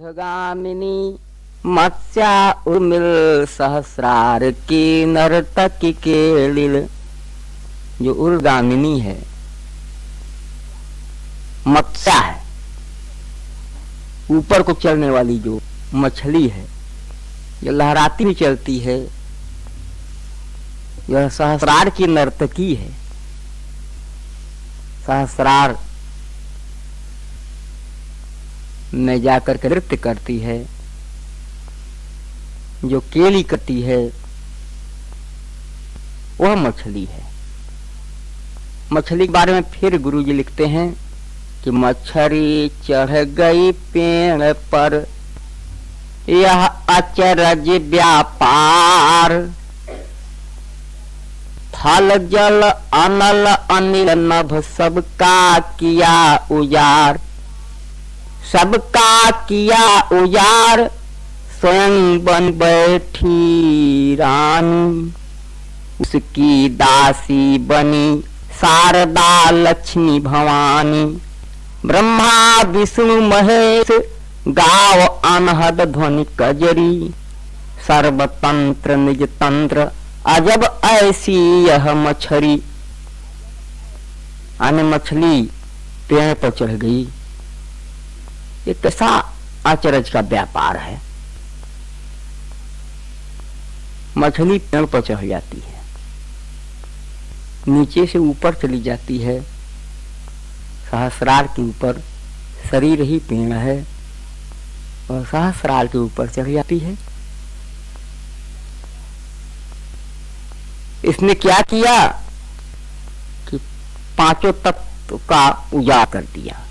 ऊर्ध्वगामिनी मत्स्या उर्मिल सहस्रार की नर्तकी के लील। जो ऊर्ध्वगामिनी है, मत्स्या है, ऊपर को चलने वाली जो मछली है, जो लहराती हुई चलती है, यह सहस्रार की नर्तकी है। सहस्रार में जाकर के नृत्य करती है, जो केली करती है, वह मछली है। मछली के बारे में फिर गुरु जी लिखते हैं कि मछली चढ़ गई पेड़ पर, यह अचरज व्यापार। थल जल अनल अनिल नभ सबका किया उजार। सबका किया उजार, स्वयं बन बैठी रानी। उसकी दासी बनी शारदा लक्ष्मी भवानी। ब्रह्मा विष्णु महेश गाव अनहद ध्वनि कजरी। सर्वतंत्र निज तंत्र अजब ऐसी यह मछली। आने मछली पेड़ पर चढ़ गई। ये कैसा आचरज का व्यापार है। मछली पेड़ पर चढ़ जाती है, नीचे से ऊपर चली जाती है। सहस्रार के ऊपर शरीर ही पेड़ है और सहस्रार के ऊपर चढ़ जाती है। इसने क्या किया कि पांचों तत्व का उजागर कर दिया।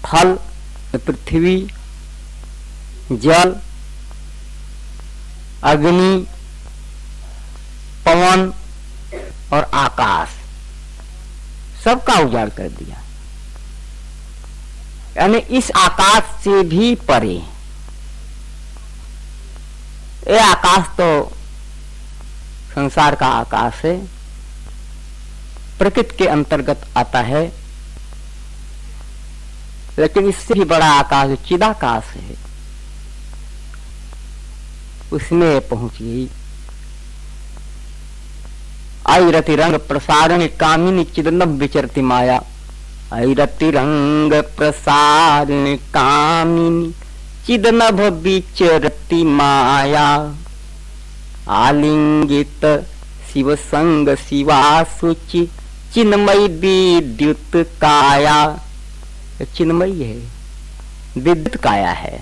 थल पृथ्वी, जल, अग्नि, पवन और आकाश, सबका उजाड़ कर दिया। यानी इस आकाश से भी परे। ये आकाश तो संसार का आकाश है, प्रकृति के अंतर्गत आता है। लेकिन इससे भी बड़ा आकाश जो चिदाकाश है, उसमें पहुंच गई। ऐरति रंग प्रसारण कामिनी चिदनभ विचरती माया। ऐरति रंग प्रसारण कामिनी चिदनभ विचरती माया। आलिंगित शिव संग शिवासुचि चिन्मयी विद्युत काया। चिन्मयी है, विद्युत काया है।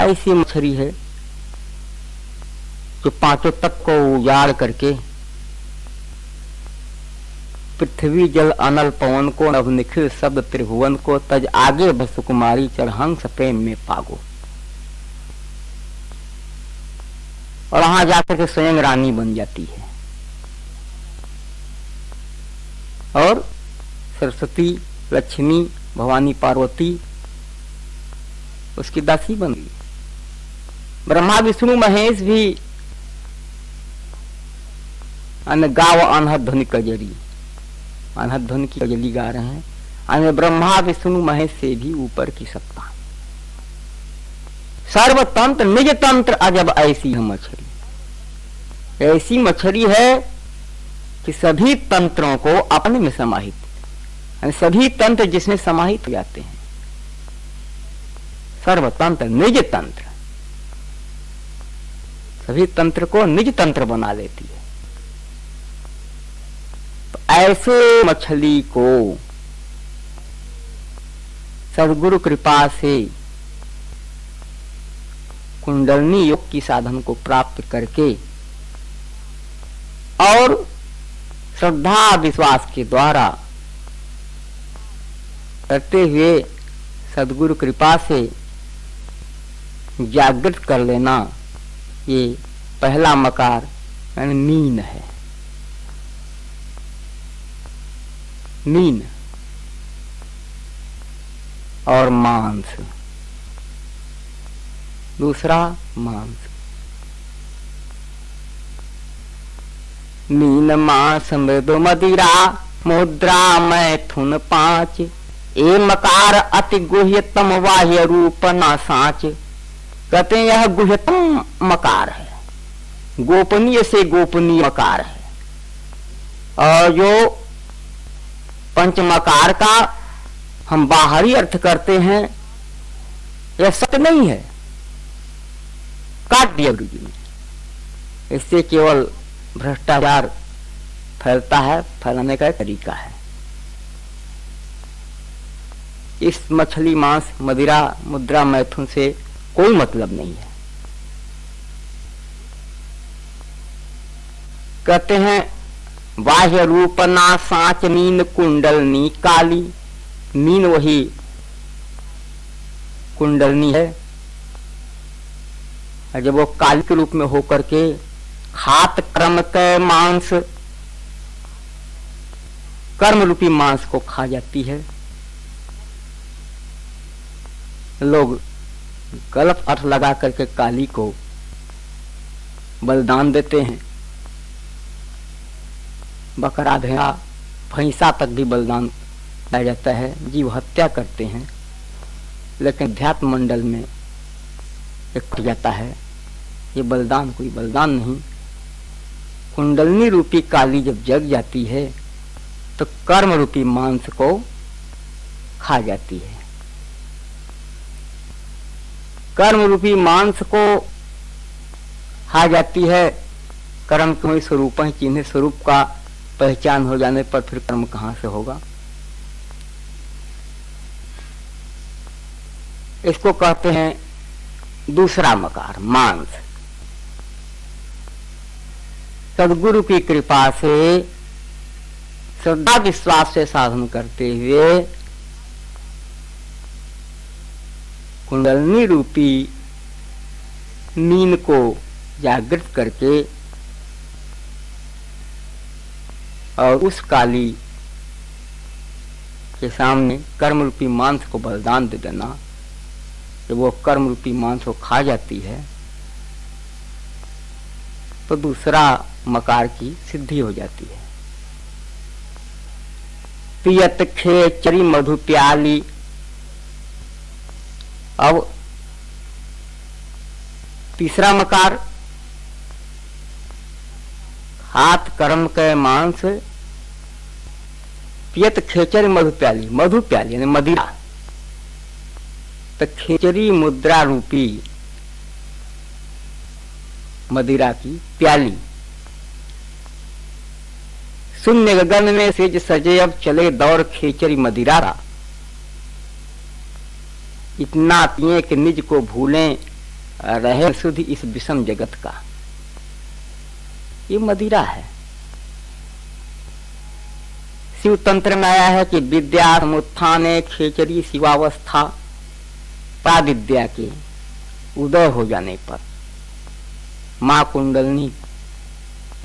ऐसी मछली है जो पांचों तत्व को उजाड़ करके पृथ्वी जल अनल पवन को नभ निखिल शब्द त्रिभुवन को तज आगे बस कुमारी चढ़हंस प्रेम में पागो। और वहां जाकर के स्वयं रानी बन जाती है और सरस्वती, लक्ष्मी, भवानी, पार्वती उसकी दासी बन गई। ब्रह्मा विष्णु महेश भी गाव अनहद ध्वनि कजरी, अनहद ध्वनि की कजली गा रहे हैं। अन्य ब्रह्मा विष्णु महेश से भी ऊपर की सत्ता। सर्वतंत्र निज तंत्र अजब ऐसी मछली। ऐसी मछली है कि सभी तंत्रों को अपने में समाहित, सभी तंत्र जिसमें समाहित हो जाते हैं। सर्वतंत्र निज तंत्र, सभी तंत्र को निज तंत्र बना लेती है। तो ऐसे मछली को सद्गुरु कृपा से कुंडलनी योग की साधन को प्राप्त करके और श्रद्धा विश्वास के द्वारा करते हुए सद्गुरु कृपा से जागृत कर लेना, ये पहला मकार यानी मीन है। मीन और मांस, दूसरा मांस। मीन मांस मृदु मदिरा मुद्रा मैथुन 5। ए मकार अति गुह्यतम बाह्य रूप ना सांच। कहते हैं यह गुह्यतम मकार है, गोपनीय से गोपनीय मकार है। और जो पंचमकार का हम बाहरी अर्थ करते हैं यह सत्य नहीं है, काट दिया गुरु जी ने। इससे केवल भ्रष्टाचार फैलता है, फैलाने का तरीका है। इस मछली मांस मदिरा मुद्रा मैथुन से कोई मतलब नहीं है। कहते हैं बाह्य रूप ना सांच मीन कुंडलनी काली। मीन वही कुंडलनी है, और जब वो काली के रूप में होकर के खात कर्म के मांस, कर्म रूपी मांस को खा जाती है। लोग गलत अर्थ लगा करके काली को बलिदान देते हैं। बकरा भेड़ा भैंसा तक भी बलिदान दिया जाता है, जीव हत्या करते हैं। लेकिन अध्यात्म मंडल में एक जाता है ये बलिदान कोई बलिदान नहीं। कुंडलनी रूपी काली जब जग जाती है तो कर्म रूपी मांस को खा जाती है। कर्म रूपी मांस को खा जाती है। कर्म के स्वरूप ही चिन्ह, स्वरूप का पहचान हो जाने पर फिर कर्म कहां से होगा। इसको कहते हैं दूसरा मकार मांस। सदगुरु की कृपा से श्रद्धा विश्वास से साधन करते हुए कुंडलनी रूपी मीन को जागृत करके और उस काली के सामने कर्म रूपी मांस को बलिदान दे देना। जब वो कर्म रूपी मांस को खा जाती है तो दूसरा मकार की सिद्धि हो जाती है। पियत खेचरी मधु प्याली। अब तीसरा मकार हाथ कर्म के मांस, पियत खेचरी मधु प्याली। मधु प्याली यानी मदिरा। तो खेचरी मुद्रा रूपी मदिरा की प्याली। शून्य गगन में सेज सजे अब चले दौर खेचरी मदिरा का। इतना पिए कि निज को भूलें रहे सुध इस विषम जगत का। ये मदिरा है। शिव तंत्र में आया है कि विद्या समुत्थाने खेचरी शिवावस्था। प्राविद्या के उदय हो जाने पर, मां कुंडलनी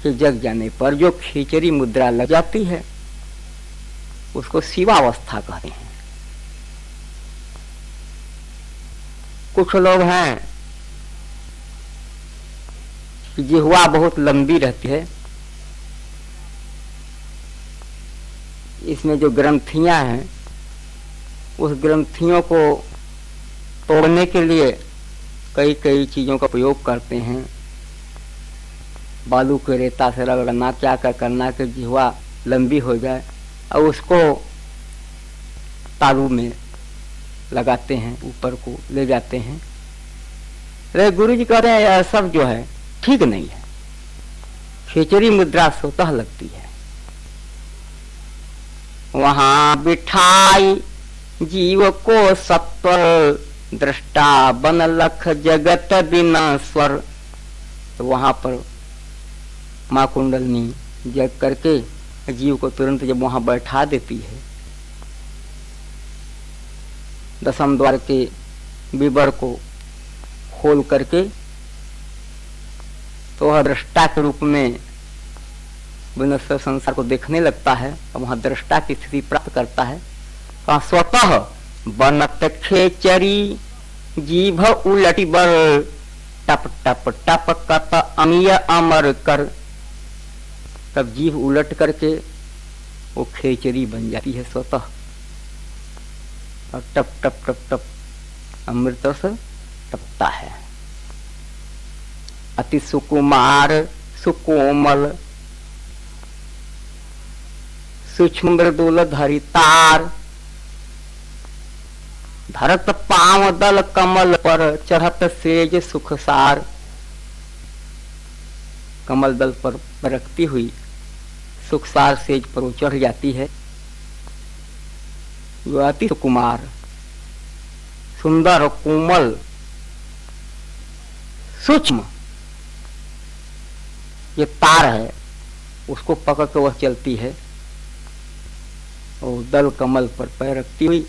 के जग जाने पर जो खेचरी मुद्रा लग जाती है उसको शिवावस्था कहते हैं। कुछ लोग हैं कि जिह्वा बहुत लंबी रहती है, इसमें जो ग्रंथियां हैं उस ग्रंथियों को तोड़ने के लिए कई कई चीजों का प्रयोग करते हैं। बालू के रेता से रगड़ना, क्या क्या करना कि जिह्वा लंबी हो जाए, और उसको तालू में लगाते हैं, ऊपर को ले जाते हैं। अरे गुरु जी कह रहे हैं यह सब जो है ठीक नहीं है। खेचरी मुद्रा स्वतः लगती है। वहां बिठाई जीव को सत्वर दृष्टा बन लख जगत बिना स्वर। तो वहां पर मां कुंडलनी जग करके जीव को तुरंत जब वहां बैठा देती है, दशम द्वार के विवर को खोल करके, तो वह दृष्टा के रूप में विनश्वर संसार को देखने लगता है और वहां दृष्टा की स्थिति प्राप्त करता है। तो स्वतः बनत खेचरी जीभ उलटी बर टप टप टप कत अमीय अमर कर। तब जीभ उलट करके वो खेचरी बन जाती है स्वतः, और टप टप टप टप अमृत से टपता है। अति सुकुमार सुकोमल सूक्ष्म मृदुल धरी तार, धरत पांव दल कमल पर चढ़त सेज सुखसार। कमल दल पर रखती हुई सुखसार सेज पर वो चढ़ जाती है। जो अति सुकुमार सुंदर और कोमल सूक्ष्म ये तार है, उसको पकड़ के वह चलती है और दल कमल पर पैर रखती हुई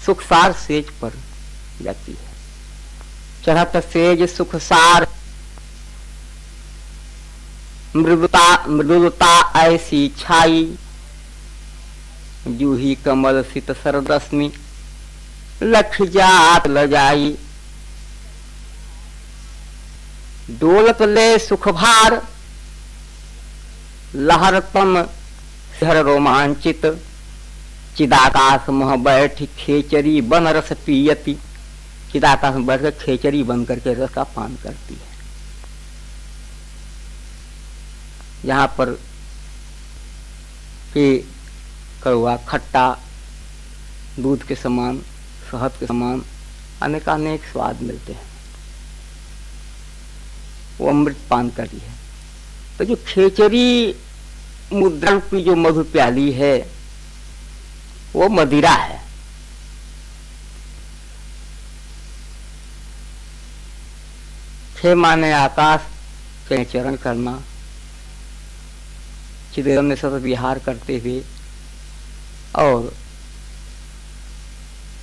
सुखसार सेज पर जाती है। चढ़त सेज सुखसार, मृदुता ऐसी छाई, जूही कमल सित सरदस्मी लख जात लजाई। डोलत ले सुख भार, लहर तम सिहर रोमांचित। चिदाकाश मह बैठ खेचरी बन रस पियती, चिदाकाश में बैठ कर खेचरी बन करके रस का पान करती है। यहाँ पर के कड़वा खट्टा दूध के समान शहद के समान अनेकानेक स्वाद मिलते हैं, वो अमृत पान करती है। तो जो खेचरी मुद्रा रूपी जो मधु प्याली है वो मदिरा है। खे माने आकाश के चरण करना, चिदगम में सतत विहार करते हुए और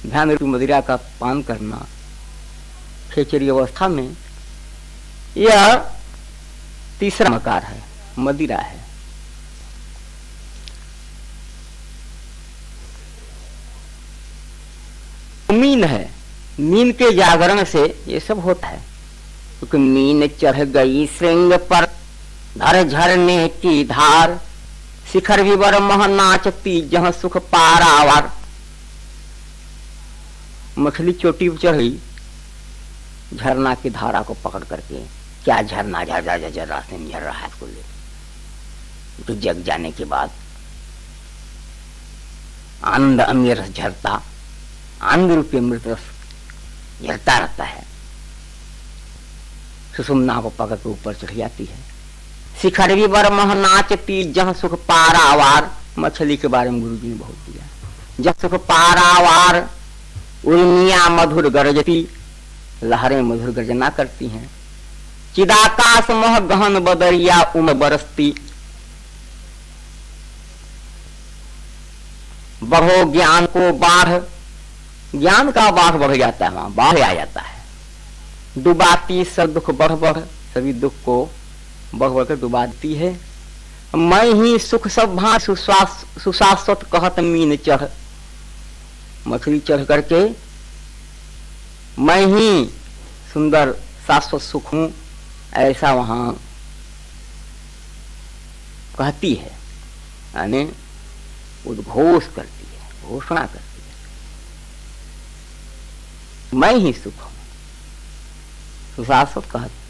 ध्यान रूपी मदिरा का पान करना खेचरी अवस्था में, यह तीसरा मकार है, मदिरा है। मीन है, मीन के जागरण से ये सब होता है, क्योंकि मीन चढ़ गई श्रृंग पर धर झरने की धार। शिखर विवर मह नाचती जहां सुख पारावार। मछली चोटी पर चढ़ गई झरना की धारा को पकड़ करके, क्या झरना झर झर झर रास्ते में झर रहा है उसको ले, तो जग जाने के बाद आनंद अमीर रस झरता, आनंद रूपी अमृत रस झरता रहता है, सुषुम्ना को पकड़ के ऊपर चढ़ जाती है। शिखर भी बर मह नाचती जहाँ सुख पारावार। मछली के बारे में गुरु जी ने बहुत दिया। जहाँ सुख पारावार, उर्मिया मधुर गरजती, लहरें मधुर गर्जना करती हैं। चिदाकाश मह गहन बदरिया उम बरसती। बढ़ो ज्ञान को बाढ़, ज्ञान का बाढ़ बढ़ जाता है, वहां बाढ़ आ जाता है। डुबाती सब दुख बढ़ बढ़, सभी दुख को बढ़ बढ़ कर डुबा देती है। मैं ही सुख सब भां सुशाश्वत कहत मीन चढ़। मछली चढ़ करके मैं ही सुंदर शाश्वत सुख हूं, ऐसा वहां कहती है, यानी उद्घोष करती है, घोषणा करती है, मैं ही सुख हूं, सुशाश्वत कहती।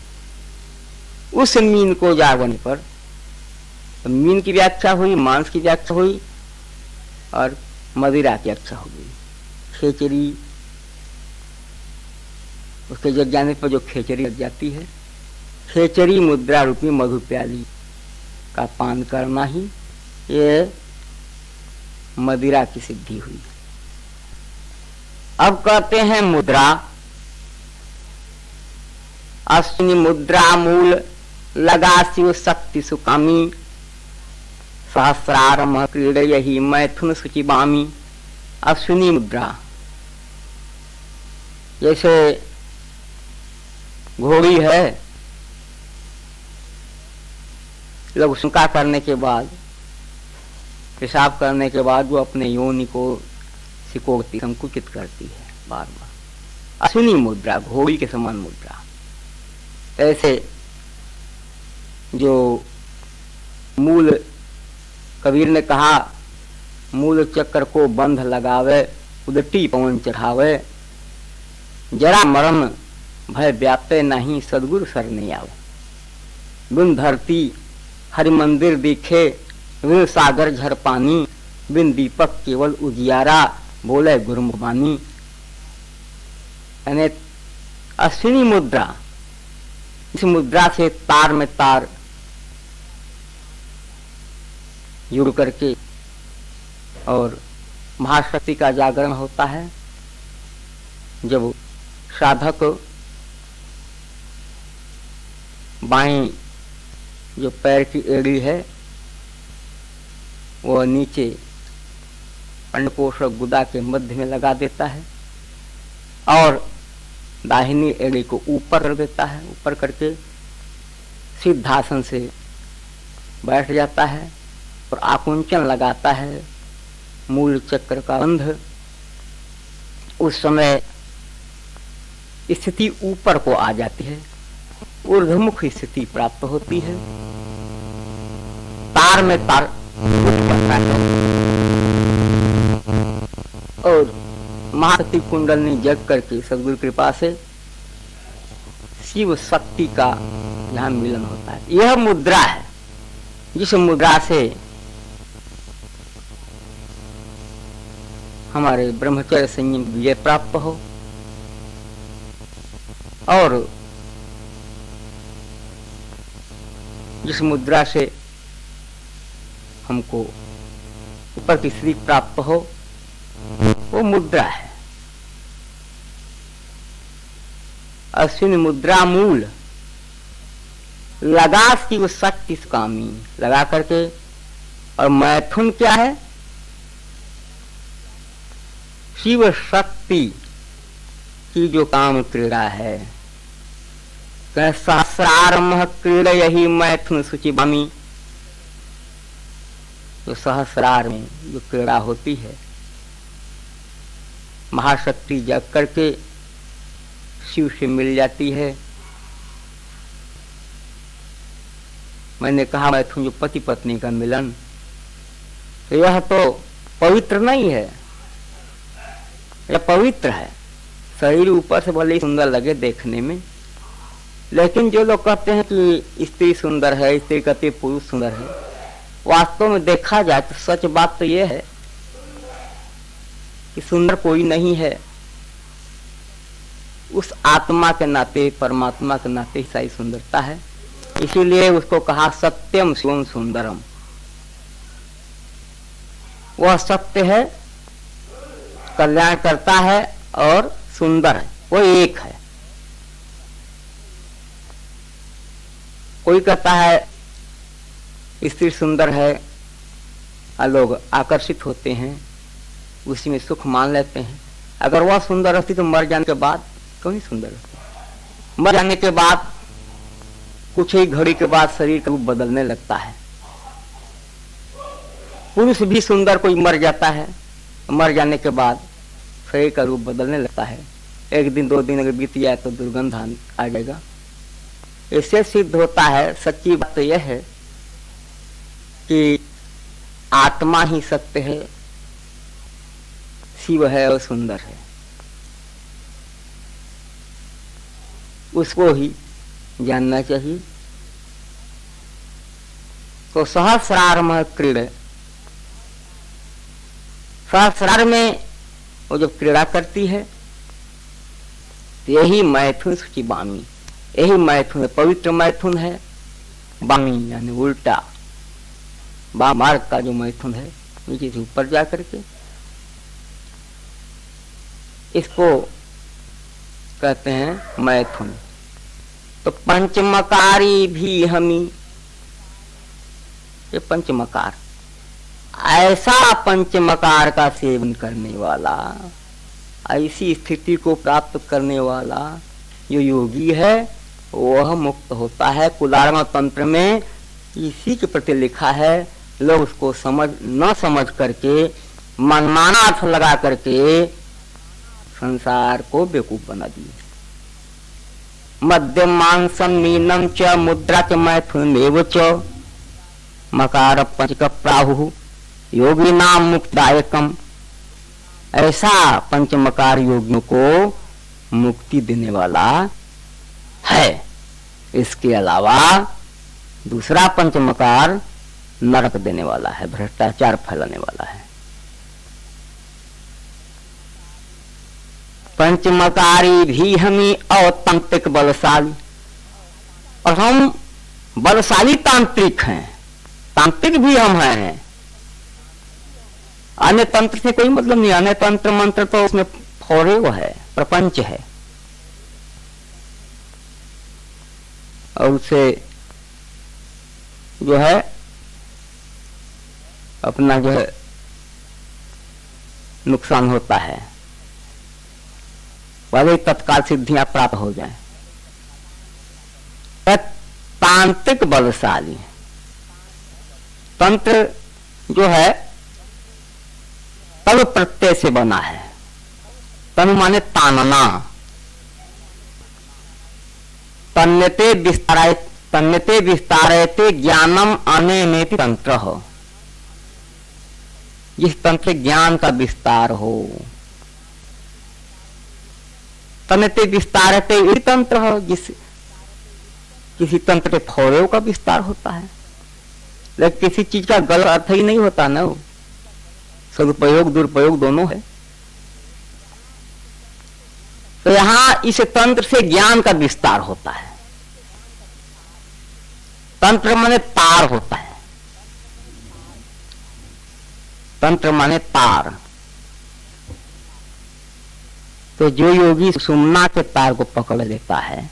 उस मीन को जागने पर तो मीन की व्याख्या हुई, मांस की व्याख्या हुई और मदिरा की व्याख्या हो गई। खेचरी, उसके जग जाने पर जो खेचरी लग जाती है, खेचरी मुद्रा रूपी मधु प्याली का पान करना ही ये मदिरा की सिद्धि हुई। अब कहते हैं मुद्रा। अश्विनी मुद्रा मूल लगा शिव शक्ति सुकामी। सहस्रारम क्रीड यही मैथुन सुचिबामी। अश्विनी मुद्रा, जैसे घोड़ी है, लोग शंका करने के बाद, पेशाब करने के बाद वो अपने योनि को सिकोड़ती, संकुचित करती है बार बार। अश्विनी मुद्रा, घोड़ी के समान मुद्रा। ऐसे जो मूल कबीर ने कहा, मूल चक्र को बंध लगावे, उदटी पवन चढ़ावे, जरा मरण भय व्याप्ते नहीं, सदगुरु शरण आवे। बिन धरती हरि मंदिर दिखे, बिन सागर झर पानी, बिन दीपक केवल उजियारा, बोले गुरुमुख बानी। यानी अश्विनी मुद्रा, इस मुद्रा से तार में तार जुड़ करके और महाशक्ति का जागरण होता है। जब साधक बाएं जो पैर की एड़ी है वो नीचे अंडकोश गुदा के मध्य में लगा देता है और दाहिनी एड़ी को ऊपर कर देता है। ऊपर करके सिद्धासन से बैठ जाता है और आकुंचन लगाता है मूल चक्र का बंध। उस समय स्थिति ऊपर को आ जाती है, ऊर्ध्वमुख स्थिति प्राप्त होती है, तार में तार उठ पड़ता है और महाशक्ति कुंडलनी जग करके सदगुरु कृपा से शिव शक्ति का यहाँ मिलन होता है। यह मुद्रा है जिस मुद्रा से हमारे ब्रह्मचर्य संयम विजय प्राप्त हो और जिस मुद्रा से हमको ऊपर की स्थिति प्राप्त हो वो मुद्रा है अश्विनी मुद्रा। मूल लगा शिव शक्ति कामी, लगा करके। और मैथुन क्या है? शिव शक्ति की जो काम क्रीड़ा है। सहस्रार क्रीड़ा यही मैथुन शुचिबामी। तो सहस्रार में जो क्रीड़ा होती है, महाशक्ति जग करके शिव से मिल जाती है। मैंने कहा मैथुन जो पति पत्नी का मिलन, तो यह तो पवित्र नहीं है, यह पवित्र है। शरीर ऊपर से भले ही सुंदर लगे देखने में, लेकिन जो लोग कहते हैं कि स्त्री सुंदर है, स्त्री कहती है पुरुष सुंदर है, वास्तव में देखा जाए तो सच बात तो यह है कि सुंदर कोई नहीं है। उस आत्मा के नाते, परमात्मा के नाते ही सारी सुंदरता है। इसीलिए उसको कहा सत्यम शिवम सुंदरम। वह सत्य है, कल्याण करता है और सुंदर है, वो एक है। कोई कहता है स्त्री सुंदर है और लोग आकर्षित होते हैं, उसी में सुख मान लेते हैं। अगर वह सुंदर रहती तो मर जाने के बाद क्यों नहीं सुंदर रहती? मर जाने के बाद कुछ ही घड़ी के बाद शरीर का रूप बदलने लगता है। पुरुष भी सुंदर कोई मर जाता है, मर जाने के बाद शरीर का रूप बदलने लगता है। एक दिन दो दिन अगर बीत जाए तो दुर्गंध आ जाएगा। इससे सिद्ध होता है, सच्ची बात तो यह है कि आत्मा ही सत्य है, शिव है और सुंदर है, उसको ही जानना चाहिए। तो सहस्रार क्रीड़ा, सहस्रार में वो जब क्रीड़ा करती है तो यही मैथुन की बामी, यही मैथुन है, पवित्र मैथुन है। बामी यानी उल्टा, बाम मार्ग का जो मैथुन है, नीचे से ऊपर जा करके, इसको कहते हैं मैथुन। तो पंचमकारी भी हमी, ये पंचमकार, ऐसा पंचमकार का सेवन करने वाला, ऐसी स्थिति को प्राप्त करने वाला जो योगी है वह मुक्त होता है। कुलारमा तंत्र में इसी के प्रति लिखा है। लोग उसको न समझ करके मनमाना अर्थ लगा करके संसार को बेवकूफ बना दिए। मध्यम मांसम मीनम च मुद्रा च मैथुन एव च, मकार पंचक प्राहु योगी नाम मुक्तदायकम। ऐसा पंचमकार योगियों को मुक्ति देने वाला है। इसके अलावा दूसरा पंचमकार नरक देने वाला है, भ्रष्टाचार फैलाने वाला है। पंचमकारी भी हमी अतांत्रिक बलशाली, और हम बलशाली तांत्रिक हैं, तांत्रिक भी हम हैं। अन्य तंत्र से कोई मतलब नहीं, अन्य तंत्र मंत्र तो उसमें फौरे वो है, प्रपंच है, और उसे जो है अपना जो है नुकसान होता है, भले तत्काल सिद्धियां प्राप्त हो जाए। तांत्रिक बलशाली तंत्र जो है तल प्रत्यय से बना है। तन माने तानना, तन्यते विस्तारयते ज्ञानम अनेनेति तंत्र हो। जिस तंत्र ज्ञान का विस्तार हो, तन्यते विस्तारते ये तंत्र हो। जिस किसी तंत्र के फौरों का विस्तार होता है, लेकिन किसी चीज का गलत अर्थ ही नहीं होता ना, सदुपयोग दुरुपयोग दोनों है। तो यहां इस तंत्र से ज्ञान का विस्तार होता है। तंत्र माने तार होता है, तंत्र माने तार। तो जो योगी सुषुम्ना के तार को पकड़ लेता है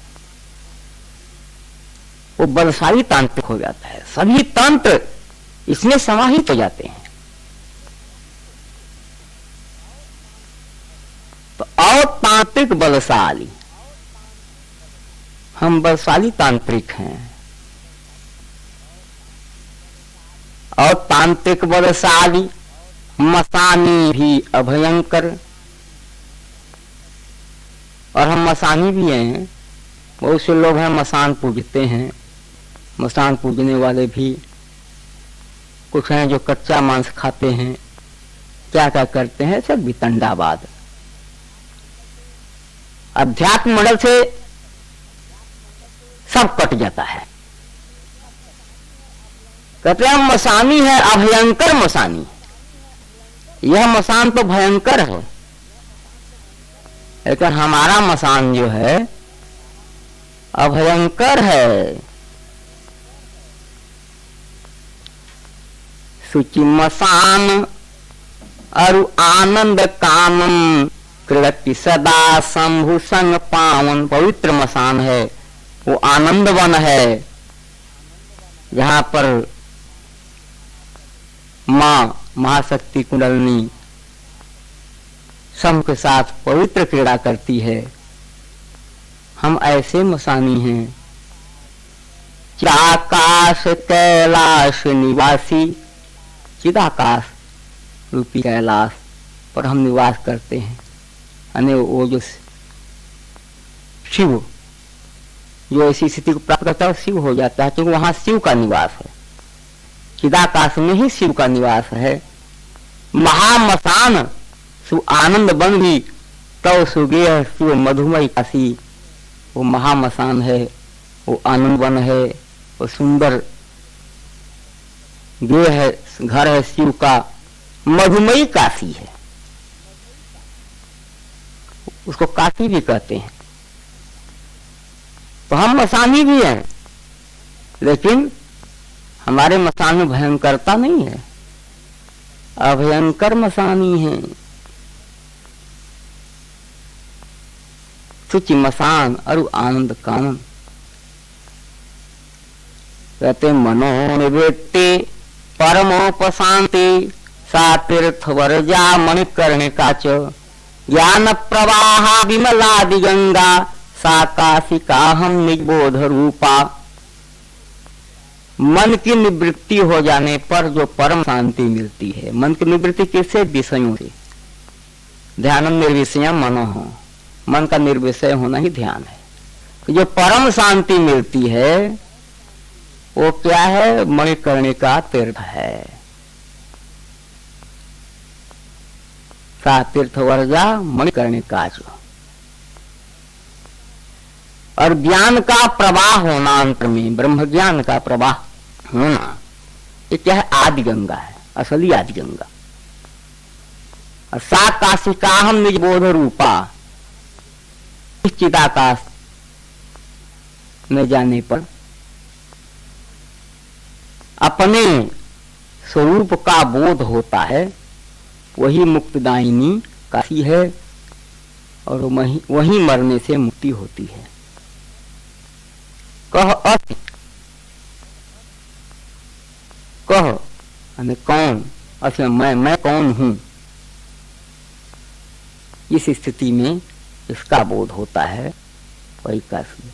वो बलशाली तांत्रिक हो जाता है। सभी तंत्र इसमें समाहित हो जाते हैं। तो अतांत्रिक बलशाली, हम बलशाली तांत्रिक हैं। और तांत्रिक बलशाली मसानी भी अभयंकर, और हम मसानी भी हैं। बहुत से लोग हैं मसान पूजते हैं, मसान पूजने वाले भी कुछ हैं जो कच्चा मांस खाते हैं, क्या क्या करते हैं, सब वितंडावाद। अध्यात्म मंडल से सब कट जाता है। कहते हैं मसानी है, अभयंकर मसानी। यह मसान तो भयंकर है, लेकिन हमारा मसान जो है अभयंकर है। सुचि मसान अरु आनंद कामम कृति सदा शंभु संग पावन। पवित्र मसान है, वो आनंद वन है, जहां पर मां महाशक्ति कुंडलनी शंभ के साथ पवित्र क्रीड़ा करती है। हम ऐसे मसानी हैं। चिदाकाश कैलाश निवासी, चिदाकाश रूपी कैलाश पर हम निवास करते हैं। यानी वो जो शिव जो ऐसी स्थिति को प्राप्त करता है शिव हो जाता है, क्योंकि वहां शिव का निवास है। चिदाकाश में ही शिव का निवास है। महामसान सु आनंद बन भी तव सुगेह शिव मधुमय काशी। वो महामसान है, वो आनंद वन है, वो सुंदर गेह है, घर है शिव का, मधुमयी काशी है। उसको काशी भी कहते हैं। तो हम मसानी भी हैं, लेकिन हमारे मसान में भयंकरता नहीं है, अभयंकर मसानी है। सुचि मसान अरु आनंद कानन। कहते मनोनिवृत्ति परमोपशांति सा तीर्थ वरजा मणिकर्णिका च ज्ञान प्रवाह विमलादि गंगा सा काशिका हम निबोध रूपा। मन की निवृत्ति हो जाने पर जो परम शांति मिलती है। मन की निवृत्ति किससे? विषयों से। ध्यान निर्विषय मनो हो, मन का निर्विषय होना ही ध्यान है। तो जो परम शांति मिलती है वो क्या है? मणिकर्णिका तीर्थ है। सा तीर्थ वर्जा मणिकर्णिका जो। और ज्ञान का प्रवाह होना अंतर में, ब्रह्म ज्ञान का प्रवाह होना, ये क्या है? आदि गंगा है, असली आदि गंगा। और सा काशिका हम निज बोध रूपा, चिदाकाश में जाने पर अपने स्वरूप का बोध होता है, वही मुक्तदायिनी काशी है, और वही मरने से मुक्ति होती है। कह अति, कह हमें कौन, अच्छा मैं कौन हूं, इस स्थिति में इसका बोध होता है, वही काशी।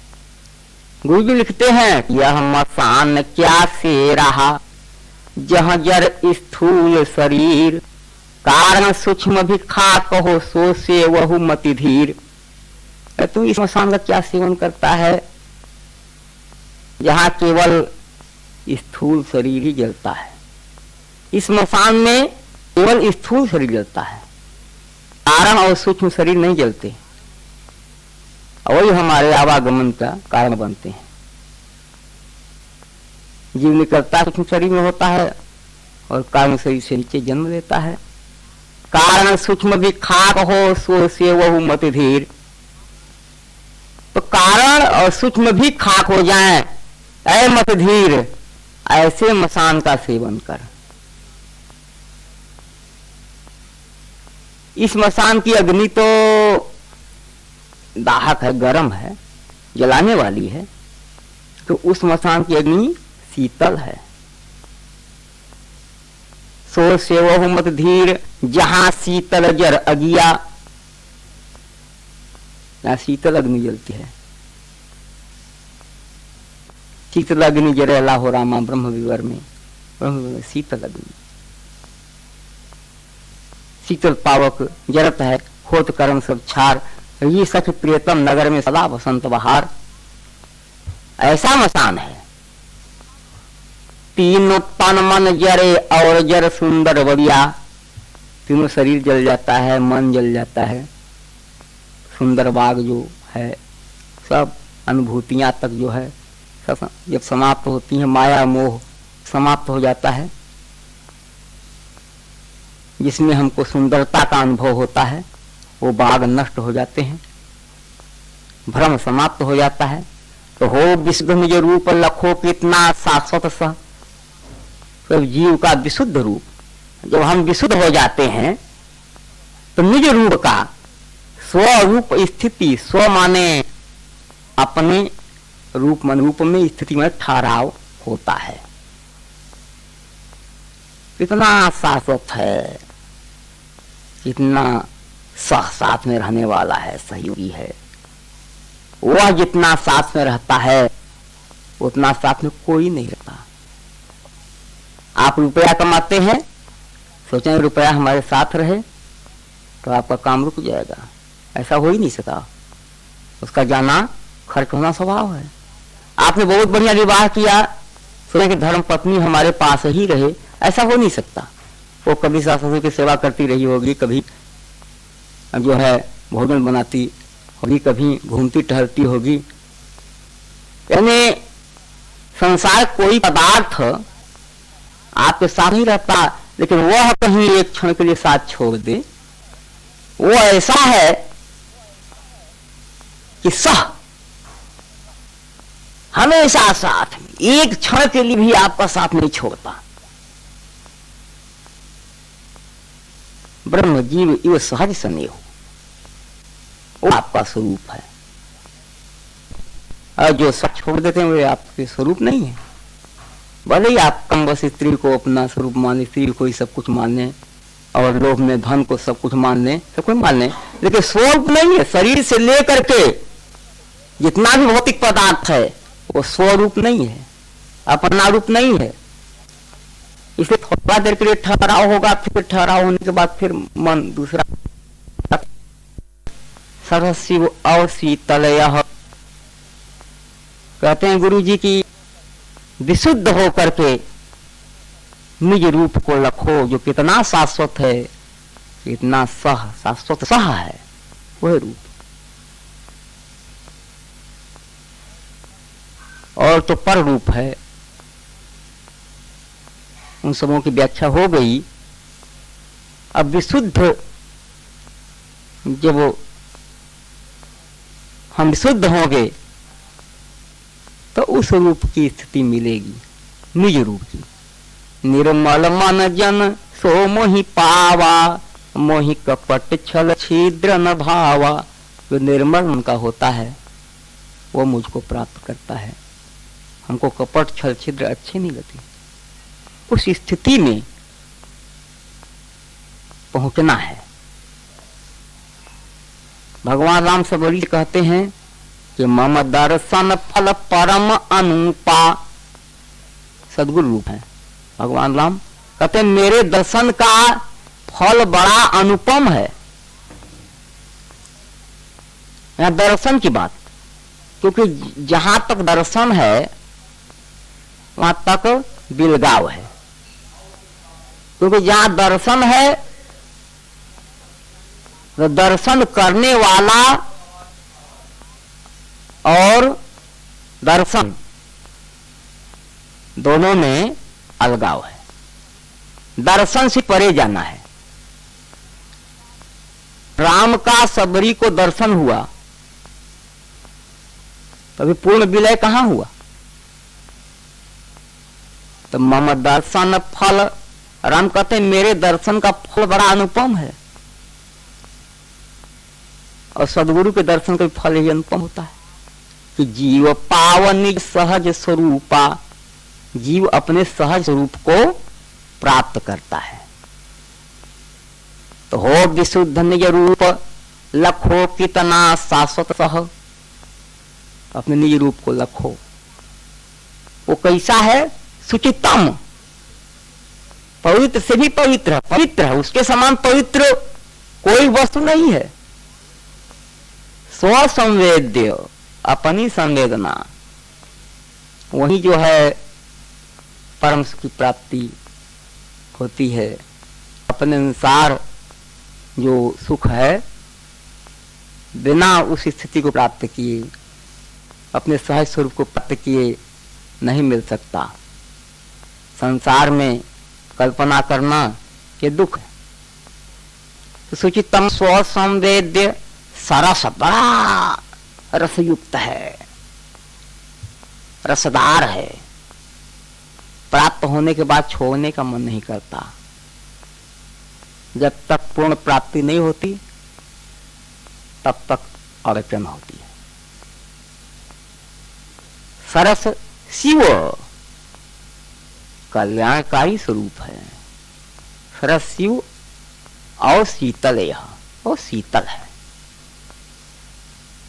गुरु जी लिखते हैं, यह मसान क्या से रहा, जहाँ जर स्थूल शरीर, कारण सूक्ष्म भी खाक हो, सो से वहु मति धीर। तू इस मसान का क्या सेवन करता है, जहाँ केवल स्थूल शरीर ही जलता है। इस मसान में केवल स्थूल शरीर जलता है, कारण और सूक्ष्म शरीर नहीं जलते, वही हमारे आवागमन का कारण बनते हैं। जीव निकलता सूक्ष्म शरीर में होता है और कारण शरीर से नीचे जन्म लेता है। कारण सूक्ष्म भी खाक हो, सो से वहु मति धीर। तो कारण और सूक्ष्म भी खाक हो जाएं, ऐ मत धीर, ऐसे मसान का सेवन कर। इस मसान की अग्नि तो दाहक है, गर्म है, जलाने वाली है, तो उस मसान की अग्नि शीतल है। सो से वहु मत धीर, जहां शीतल जर अगिया, यहाँ शीतल अग्नि जलती है। शीतल अग्नि जरेला हो रामा ब्रह्म विवर में, शीतल अग्नि, शीतल पावक जरत है, होत कर्म सब छार, ये सख प्रियतम नगर में सदा बसंत बहार। ऐसा मसान है। तीनों तन मन जरे और जर सुंदर बढ़िया, तीनों शरीर जल जाता है, मन जल जाता है, सुंदर बाग जो है, सब अनुभूतियां तक जो है सब जब समाप्त होती है, माया मोह समाप्त हो जाता है, जिसमें हमको सुंदरता का अनुभव होता है, वो बाग नष्ट हो जाते हैं, भ्रम समाप्त हो जाता है। तो हो विशुद्ध निज रूप लखो कितना शाश्वत सह, तो जीव का विशुद्ध रूप जब हम विशुद्ध हो जाते हैं, तो निज रूप का स्वरूप स्थिति, स्व माने अपने रूप मन, रूप में स्थिति में ठहराव होता है। कितना शाश्वत है, कितना साथ में रहने वाला है, सहयोगी है। वह जितना साथ में रहता है उतना साथ में कोई नहीं रहता। आप रुपया कमाते हैं, सोचें रुपया हमारे साथ रहे तो आपका काम रुक जाएगा, ऐसा हो ही नहीं सकता। उसका जाना खर्च होना स्वभाव है। आपने बहुत बढ़िया विवाह किया, सोचे कि धर्म पत्नी हमारे पास ही रहे, ऐसा हो नहीं सकता। वो कभी सास ससुर की सेवा करती रही होगी, कभी जो है भोजन बनाती होगी, कभी घूमती टहलती होगी। यानी संसार कोई पदार्थ आपके साथ ही रहता, लेकिन वह कहीं एक क्षण के लिए साथ छोड़ दे, वो ऐसा है कि सह हमेशा साथ में, एक क्षण के लिए भी आपका साथ नहीं छोड़ता। ब्रह्म जीव इव सहज स्नेह, वो आपका स्वरूप है। और जो सब छोड़ देते हैं वे आपके स्वरूप नहीं है। भले ही आप कम बस स्त्री को अपना स्वरूप माने, स्त्री को ही सब कुछ माने, और लोभ में धन को सब कुछ मान लें, सब कुछ मान लें, लेकिन स्वरूप नहीं है। शरीर से लेकर के जितना भी भौतिक पदार्थ है वो स्वरूप नहीं है, अपना रूप नहीं है। इसलिए थोड़ा देर के लिए ठहराव होगा, फिर ठहराव होने के बाद फिर मन दूसरा। सरशिव और शीतलय कहते हैं गुरु जी की विशुद्ध होकर के निज रूप को लखो, जो कितना शाश्वत है, कितना शाश्वत सह है, वह रूप। और तो पर रूप है, उन सबों की व्याख्या हो गई। अब विशुद्ध, जब हम विशुद्ध होंगे तो उस रूप की स्थिति मिलेगी, निज रूप की। निर्मल मन जन सो मोहि पावा, मोहि कपट छल छिद्र न भावा। जो निर्मल मन का होता है वो मुझको प्राप्त करता है। हमको कपट छल छिद्र अच्छे नहीं लगते। उस स्थिति में पहुंचना है। भगवान राम सबरी कहते हैं कि मम दर्शन फल परम अनुपा। सद्गुरु रूप है भगवान राम, कहते हैं मेरे दर्शन का फल बड़ा अनुपम है। यहां दर्शन की बात, क्योंकि जहां तक दर्शन है वहां तक बिलगाव है। क्योंकि जहां दर्शन है तो दर्शन करने वाला और दर्शन दोनों में अलगाव है। दर्शन से परे जाना है। राम का सबरी को दर्शन हुआ, तभी पूर्ण विलय कहां हुआ? तो मम दर्शन फल, राम कहते हैं मेरे दर्शन का फल बड़ा अनुपम है। और सदगुरु के दर्शन का फल ही अनुपम होता है कि जीव पावनी सहज स्वरूपा। जीव अपने सहज स्वरूप को प्राप्त करता है। तो हो विशुद्ध निज रूप, लखो कितना शाश्वत सह। अपने निज रूप को लखो। वो कैसा है? सुचितम, पवित्र से भी पवित्र, पवित्र है। उसके समान पवित्र कोई वस्तु नहीं है। स्वसंवेद्य, अपनी संवेदना, वही जो है परम सुख की प्राप्ति होती है। अपने अनुसार जो सुख है बिना उस स्थिति को प्राप्त किए, अपने सहज स्वरूप को प्राप्त किए नहीं मिल सकता। संसार में कल्पना करना ये दुख है। तो सुचितम स्वसंवेद्य सरस, बड़ा रसयुक्त है, रसदार है। प्राप्त होने के बाद छोड़ने का मन नहीं करता। जब तक पूर्ण प्राप्ति नहीं होती तब तक अड़चन होती है। सरस शिव कल्याणकारी स्वरूप है। सरस शिव और शीतल, यह और शीतल है।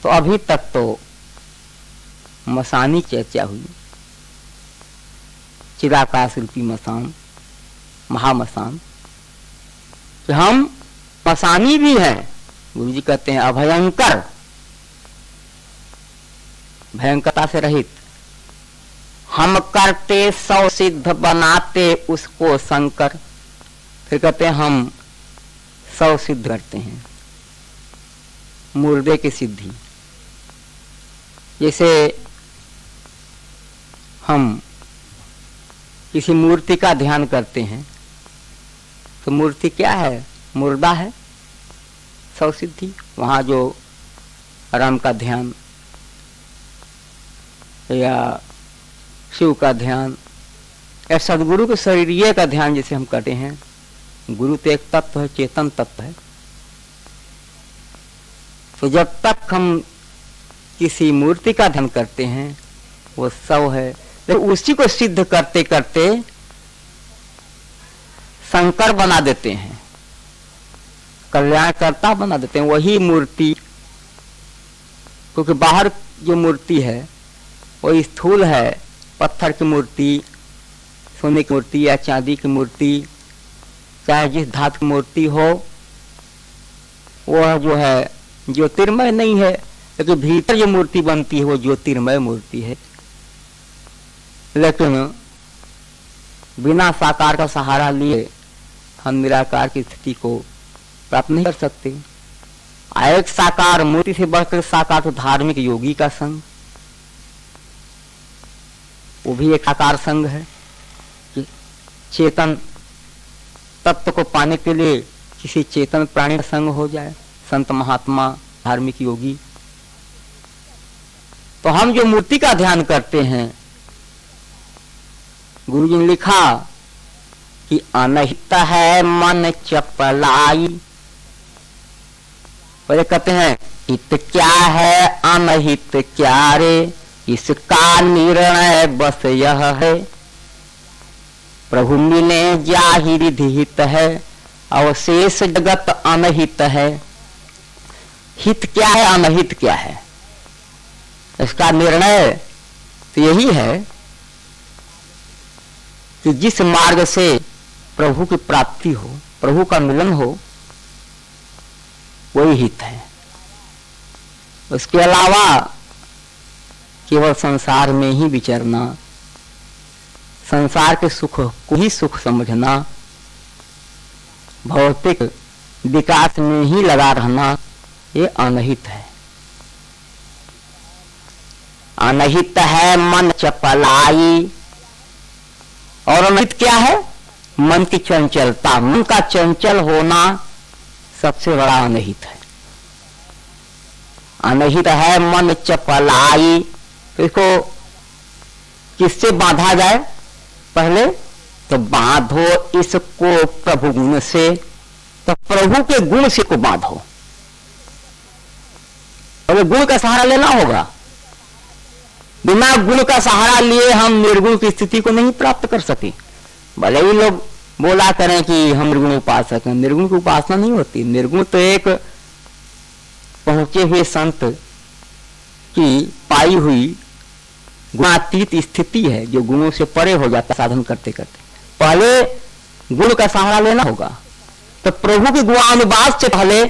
तो अभी तक तो मसानी चर्चा हुई, चिदाकाश रूपी मसान, महामसान। कि हम मसानी भी हैं। गुरु जी कहते हैं अभयंकर, भयंकरता से रहित। हम करते सौ सिद्ध बनाते उसको शंकर। फिर कहते हैं हम सौ सिद्ध करते हैं, मुर्दे की सिद्धि। जैसे हम किसी मूर्ति का ध्यान करते हैं तो मूर्ति क्या है? मुर्दा है, सौ सिद्धि। वहां जो राम का ध्यान या शिव का ध्यान या सदगुरु के शरीर का ध्यान जैसे हम करते हैं। गुरु तो एक तत्व है, चेतन तत्व है। तो जब तक हम किसी मूर्ति का ध्यान करते हैं वो सौ है, तो उसी को सिद्ध करते करते शंकर बना देते हैं, कल्याणकर्ता बना देते हैं। वही मूर्ति, क्योंकि बाहर जो मूर्ति है वो स्थूल है, पत्थर की मूर्ति, सोने की मूर्ति या चांदी की मूर्ति, चाहे जिस धातु की मूर्ति हो, वह जो है ज्योतिर्मय नहीं है। लेकिन भीतर जो मूर्ति बनती है वो ज्योतिर्मय मूर्ति है। लेकिन बिना साकार का सहारा लिए हम निराकार की स्थिति को प्राप्त नहीं कर सकते। एक साकार मूर्ति से बढ़कर साकार तो धार्मिक योगी का संग, वो भी एक साकार संग है कि चेतन तत्व को पाने के लिए किसी चेतन प्राणी का संग हो जाए, संत महात्मा धार्मिक योगी। तो हम जो मूर्ति का ध्यान करते हैं, गुरु जी ने लिखा कि अनहित है मन चपलाई। पहले कहते हैं हित क्या है अनहित क्या रे, इसका निर्णय बस यह है, प्रभु मिले जाहिर हित है, अवशेष जगत अनहित है। हित क्या है अनहित क्या है, इसका निर्णय तो यही है कि जिस मार्ग से प्रभु की प्राप्ति हो, प्रभु का मिलन हो, वही हित है। उसके अलावा केवल संसार में ही विचरना, संसार के सुख को ही सुख समझना, भौतिक विकास में ही लगा रहना, ये अनहित है। अनहित है मन चपलाई। और अनहित क्या है? मन की चंचलता, मन का चंचल होना सबसे बड़ा अनहित है। अनहित है मन चपलाई। तो इसको किससे बांधा जाए? पहले तो बांधो इसको प्रभु गुण से, तो प्रभु के गुण से को बांधो। पहले गुण का सहारा लेना होगा। बिना गुण का सहारा लिए हम निर्गुण की स्थिति को नहीं प्राप्त कर सके। भले ही लोग बोला करें कि हम निर्गुण उपासक हैं, निर्गुण की उपासना नहीं होती। निर्गुण तो एक पहुंचे हुए संत की पाई हुई गुणातीत स्थिति है, जो गुणों से परे हो जाता साधन करते करते। पहले गुण का सहारा लेना होगा। तो प्रभु के गुणानुवाद से पहले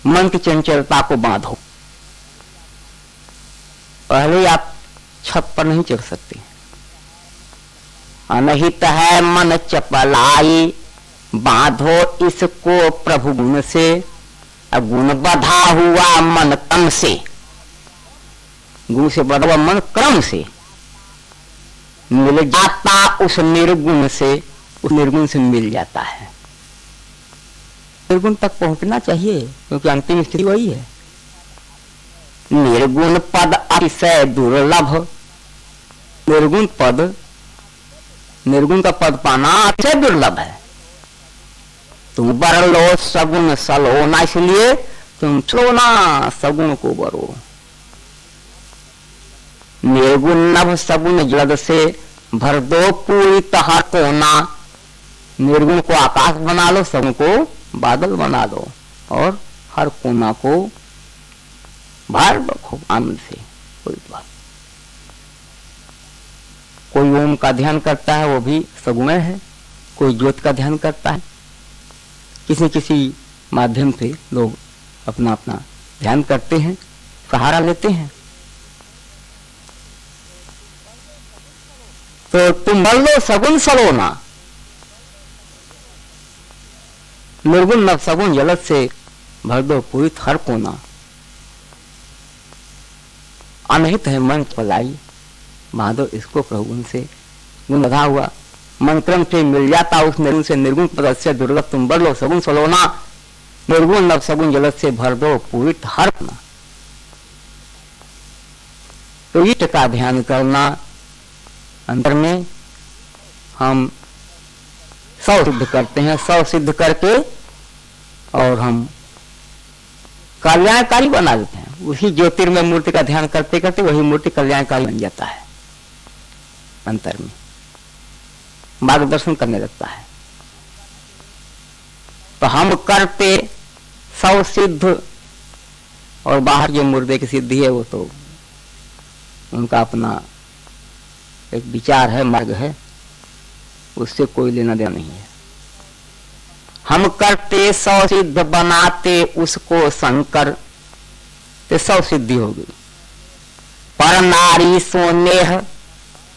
मन की चंचलता को बांधो। पहले आप छत पर नहीं चढ़ सकते। अनहित है मन चपलाई, बांधो इसको प्रभु गुण से, अब गुण बधा हुआ मन क्रम से। गुण से बधा हुआ मन क्रम से मिल जाता उस निर्गुण से, उस निर्गुण से मिल जाता है। निर्गुण तक पहुंचना चाहिए, क्योंकि अंतिम स्थिति वही है। निर्गुण पद अतिशय दुर्लभ। निर्गुण पद, निर्गुण का पद पाना अतिशय दुर्लभ है। तुम बर लो सगुण सलोना, इसलिए तुम सलोना सगुण को बरो। निर्गुण नभ सगुण जलद से, भर दो पूरी तहर कोना। निर्गुण को आकाश बना लो, सगुण को बादल बना दो, और हर कोना को भर रखो आनंद से। कोई बात, कोई ओम का ध्यान करता है, वो भी सगुण है। कोई ज्योत का ध्यान करता है। किसी किसी माध्यम से लोग अपना अपना ध्यान करते हैं, सहारा लेते हैं। तो तुम बल लो सगुण सलोना। निर्गुण नव सगुण जलद से, भर दो पूरी हर कोना। अनहित है मन पलाई, बांधो इसको प्रभु गुण से। गुण बधा हुआ मन क्रम से मिल जाता उस निर्गुण से। निर्गुण पद से दुर्लभ तुम बर लो सगुण सलोना। निर्गुण नव सगुण जलद से, भर दो पूरी हर कोना। तो ईट का ध्यान करना, अंतर में हम 100 सिद्ध करते हैं। 100 सिद्ध करके और हम कल्याणकारी बना देते हैं। उसी ज्योतिर्मय मूर्ति का ध्यान करते करते वही मूर्ति कल्याणकारी बन जाता है। अंतर में मार्गदर्शन करने लगता है। तो हम करते 100 सिद्ध, और बाहर जो मुर्दे की सिद्धि है वो तो उनका अपना एक विचार है, मार्ग है, उससे कोई लेना देना नहीं है। हम करते 100 सिद्ध, बनाते उसको शंकर, तो 100 सिद्धि हो गई। पर नारी सोनेह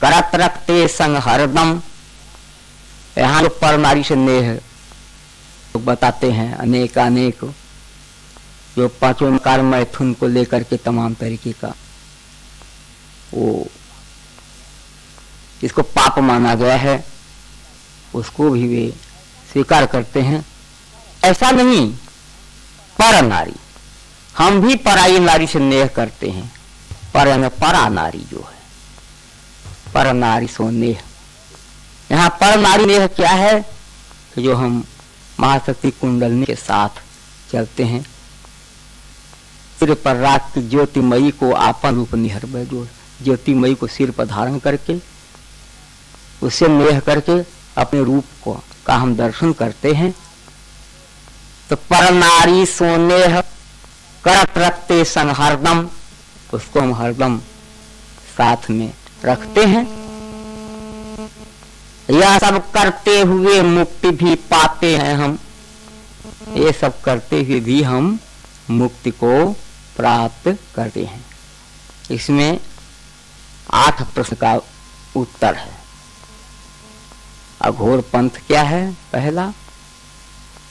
करत रखते संग हरदम। यहाँ जो पर नारी से नेह तो बताते हैं अनेक अनेक, जो पांचों कार मैथुन को लेकर के तमाम तरीके का वो इसको पाप माना गया है, उसको भी वे स्वीकार करते हैं। ऐसा नहीं, पर नारी, हम भी पराई नारी से नेह करते हैं, पर में परा नारी जो है, पर नारी सो नेह। यहाँ पर नारी नेह क्या है कि जो हम महाशक्ति कुंडलनी के साथ चलते हैं, सिर पर राख की ज्योतिमयी को आपन रूप निहर, जो ज्योतिमयी को सिर पर धारण करके उससे नेह करके अपने रूप को का हम दर्शन करते हैं। तो पर नारी सोनेह करत रखते संग हरदम, उसको हम हरदम साथ में रखते हैं। यह सब करते हुए मुक्ति भी पाते हैं हम, ये सब करते हुए भी हम मुक्ति को प्राप्त करते हैं। इसमें 8 प्रश्न का उत्तर है। अघोर पंथ क्या है, पहला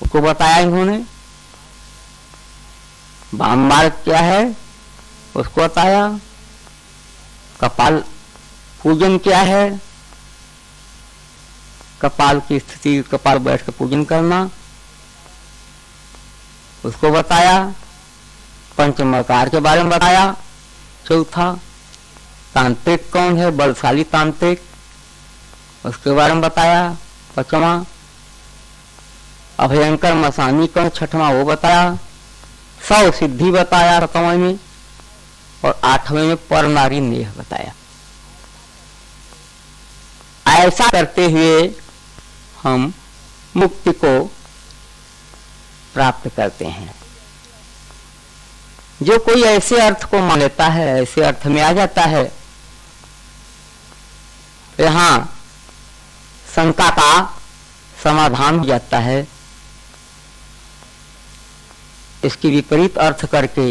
उसको बताया इन्होंने। वाम मार्ग क्या है उसको बताया। कपाल पूजन क्या है, कपाल की स्थिति, कपाल बैठ कर पूजन करना, उसको बताया। पंचमकार के बारे में बताया। चौथा, तांत्रिक कौन है, बलशाली तांत्रिक, उसके बारे में बताया। पांचवा, अभयंकर मसानी कौन, छठवां वो बताया। 100 सिद्धि बताया 7वें में, और 8वें में पर नारी नेह बताया। ऐसा करते हुए हम मुक्ति को प्राप्त करते हैं। जो कोई ऐसे अर्थ को मान लेता है, ऐसे अर्थ में आ जाता है, यहां शंका का समाधान हो जाता है। इसकी विपरीत अर्थ करके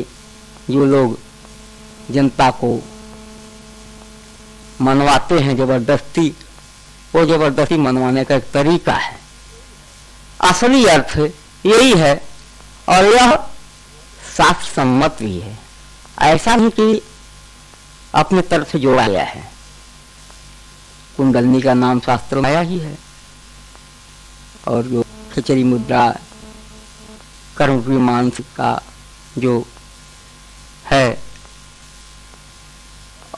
जो लोग जनता को मनवाते हैं जबरदस्ती, वो जबरदस्ती मनवाने का एक तरीका है। असली अर्थ यही है, और यह शास्त्र सम्मत भी है। ऐसा नहीं कि अपने तरफ से जोड़ा गया है। कुंडलनी का नाम शास्त्र में आया ही है, और जो खिचड़ी मुद्रा कर्म मानसिक का जो है,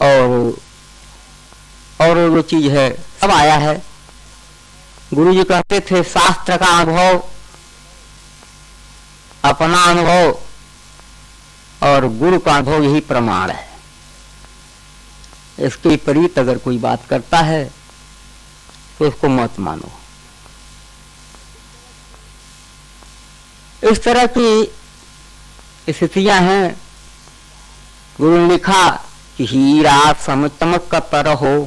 और जो चीज है सब आया है। गुरु जी कहते थे शास्त्र का अनुभव, अपना अनुभव और गुरु का अनुभव यही प्रमाण है। इसके विपरीत अगर कोई बात करता है तो उसको मत मानो। इस तरह की स्थितियां हैं। गुरु ने लिखा कि हीरा सम चमकतर हो,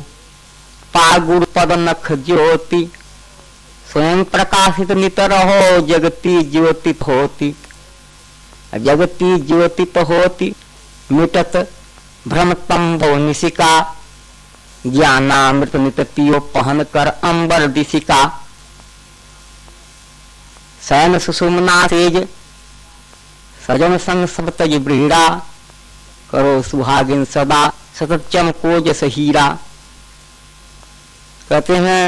पा गुरु पद नख ज्योति, स्वयं प्रकाशित नितर हो, जगती ज्योतित होती। जगती ज्योतित होती, मिटत भ्रमतम भो निशिका, ज्ञानामृत नित पियो पहन कर अंबर दिशिका। शयन सुषुम्ना तेज, सजन संग सब तज ब्रीड़ा, करो सुहागिन सदा सतत चमको जस हीरा। कहते हैं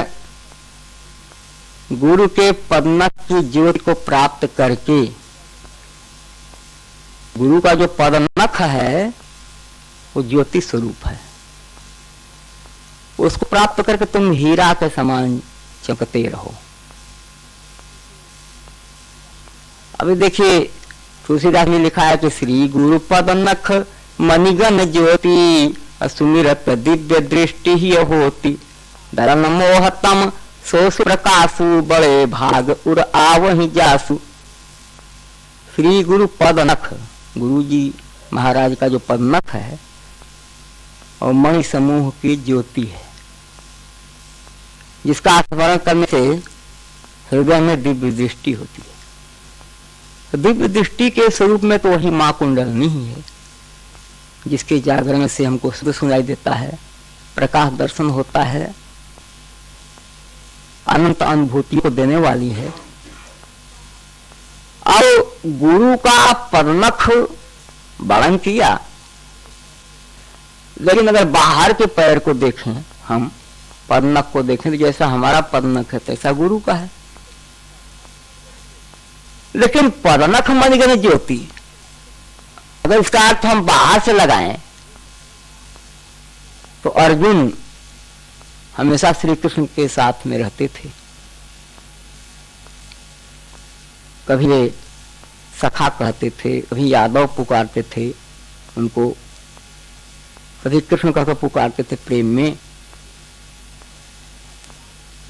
गुरु के पदनख की ज्योति को प्राप्त करके, गुरु का जो पदनख है वो ज्योति स्वरूप है, उसको प्राप्त करके तुम हीरा के समान चमकते रहो। अभी देखिए तुलसीदास ने लिखा है कि श्री गुरु पदनख मणिगण ज्योति, सुमिरत दिव्य दृष्टि ही होती। धरन मोहतम सोस प्रकाशु, बड़े भाग उर आवहि जासु। श्री गुरु पदनख, गुरु जी महाराज का जो पदनख है और मणि समूह की ज्योति है, जिसका स्मरण करने से हृदय में दिव्य दृष्टि होती है। तो दिव्य दृष्टि के स्वरूप में तो वही माँ कुंडलनी ही है, जिसके जागरण से हमको शुद्ध सुनाई देता है। प्रकाश दर्शन होता है, अनंत अनुभूति को देने वाली है। और गुरु का पदनख वर्णन किया, लेकिन अगर बाहर के पैर को देखें, हम पदनख को देखें तो जैसा हमारा पदनख है तैसा गुरु का है। लेकिन पदनख मणिगण ज्योति, अगर इसका अर्थ हम बाहर से लगाएं तो अर्जुन हमेशा श्री कृष्ण के साथ में रहते थे। कभी वे सखा कहते थे, कभी यादव पुकारते थे उनको, कभी कृष्ण कहकर पुकारते थे प्रेम में।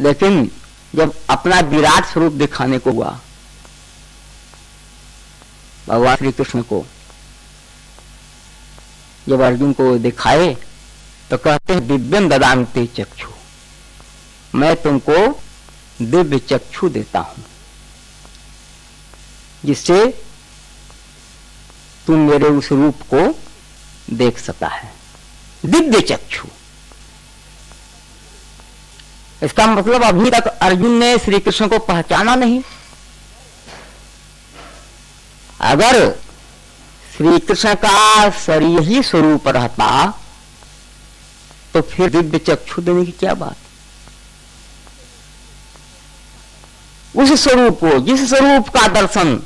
लेकिन जब अपना विराट स्वरूप दिखाने को हुआ भगवान श्री कृष्ण को, जब अर्जुन को दिखाए तो कहते हैं दिव्यम ददान्ते चक्षु, मैं तुमको दिव्य चक्षु देता हूं जिससे तुम मेरे उस रूप को देख सकता है। दिव्य चक्षु, इसका मतलब अभी तक अर्जुन ने श्री कृष्ण को पहचाना नहीं। अगर श्री कृष्ण का शरीर ही स्वरूप रहता तो फिर दिव्य चक्षु देने की क्या बात। उस स्वरूप को, जिस स्वरूप का दर्शन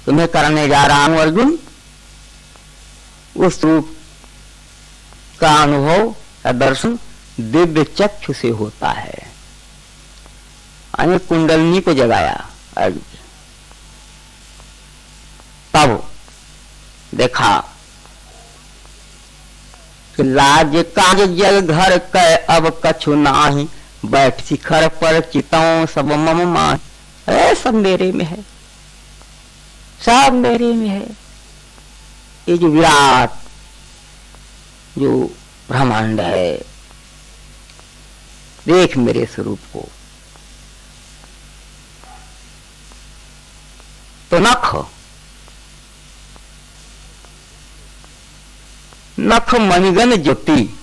तुम्हें करने जा रहा हूं अर्जुन, उस रूप का अनुभव या दर्शन दिव्य चक्षु से होता है। अनेक कुंडलिनी को जगाया अर्जुन, तब देखा कि लाज काज जल घर कै अब कछु नाही, बैठ शिखर पर चितों सब मम मान। अरे सब मेरे में है, सब मेरे में है। ये जो विराट जो ब्रह्मांड है, देख मेरे स्वरूप को। तो नख मणिगण ज्योति,